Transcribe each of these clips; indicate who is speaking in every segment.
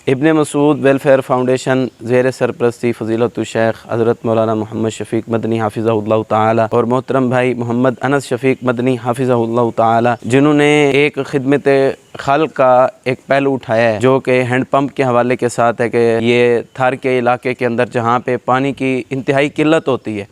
Speaker 1: ابن مسعود welfare foundation زیر سرپرستی فضیلت الشیخ حضرت مولانا محمد شفیق مدنی حافظہ اللہ تعالی اور محترم بھائی محمد انس شفیق مدنی حافظہ اللہ تعالی، جنہوں نے ایک خدمت خلق کا ایک پہلو اٹھایا ہے جو کہ ہینڈ پمپ کے حوالے کے ساتھ ہے کہ یہ تھار کے علاقے کے اندر جہاں پہ پانی کی انتہائی قلت ہوتی ہے،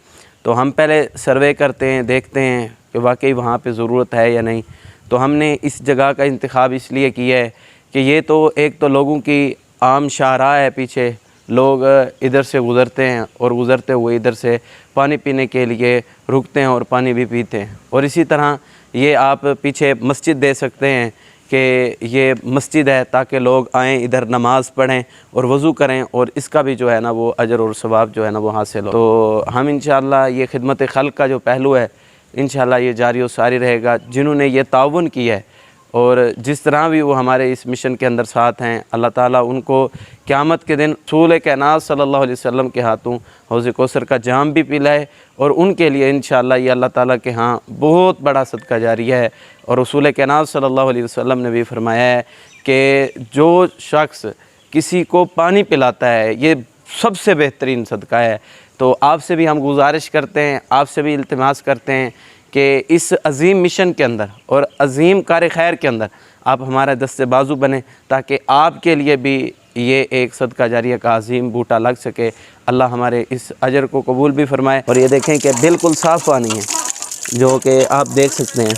Speaker 1: تو ہم پہلے سروے کرتے ہیں، دیکھتے ہیں کہ واقعی وہاں پہ ضرورت ہے یا نہیں۔ تو ہم نے اس جگہ کا انتخاب اس لیے کیا ہے کہ یہ تو ایک تو لوگوں کی عام شاہراہ ہے، پیچھے لوگ ادھر سے گزرتے ہیں اور گزرتے ہوئے ادھر سے پانی پینے کے لیے رکتے ہیں اور پانی بھی پیتے ہیں، اور اسی طرح یہ آپ پیچھے مسجد دے سکتے ہیں کہ یہ مسجد ہے تاکہ لوگ آئیں، ادھر نماز پڑھیں اور وضو کریں، اور اس کا بھی جو ہے نا وہ اجر اور ثواب جو ہے نا وہ حاصل ہو۔ تو ہم انشاءاللہ یہ خدمت خلق کا جو پہلو ہے انشاءاللہ یہ جاری و ساری رہے گا۔ جنہوں نے یہ تعاون کیا ہے اور جس طرح بھی وہ ہمارے اس مشن کے اندر ساتھ ہیں، اللہ تعالیٰ ان کو قیامت کے دن رسول کائنات صلی اللہ علیہ وسلم کے ہاتھوں حوض کوثر کا جام بھی پلائے، اور ان کے لیے انشاءاللہ یہ اللہ تعالیٰ کے ہاں بہت بڑا صدقہ جاریہ ہے۔ اور رسول کائنات صلی اللہ علیہ وسلم نے بھی فرمایا ہے کہ جو شخص کسی کو پانی پلاتا ہے یہ سب سے بہترین صدقہ ہے۔ تو آپ سے بھی ہم گزارش کرتے ہیں، آپ سے بھی التماس کرتے ہیں کہ اس عظیم مشن کے اندر اور عظیم کار خیر کے اندر آپ ہمارا دست بازو بنیں تاکہ آپ کے لیے بھی یہ ایک صدقہ جاریہ کا عظیم بوٹا لگ سکے۔ اللہ ہمارے اس اجر کو قبول بھی فرمائے۔ اور یہ دیکھیں کہ بالکل صاف پانی ہے جو کہ آپ دیکھ سکتے ہیں،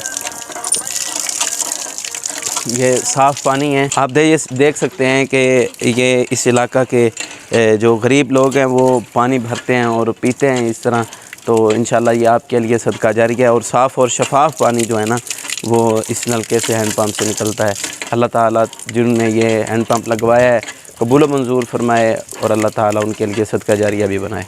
Speaker 1: یہ صاف پانی ہے۔ آپ دیکھ سکتے ہیں کہ یہ اس علاقہ کے جو غریب لوگ ہیں وہ پانی بھرتے ہیں اور پیتے ہیں اس طرح۔ تو انشاءاللہ یہ آپ کے لیے صدقہ جاریہ ہے، اور صاف اور شفاف پانی جو ہے نا وہ اس نلکے سے ہینڈ پمپ سے نکلتا ہے۔ اللہ تعالیٰ جنہوں نے یہ ہینڈ پمپ لگوایا ہے قبول و منظور فرمائے، اور اللہ تعالیٰ ان کے لیے صدقہ جاریہ بھی بنائے۔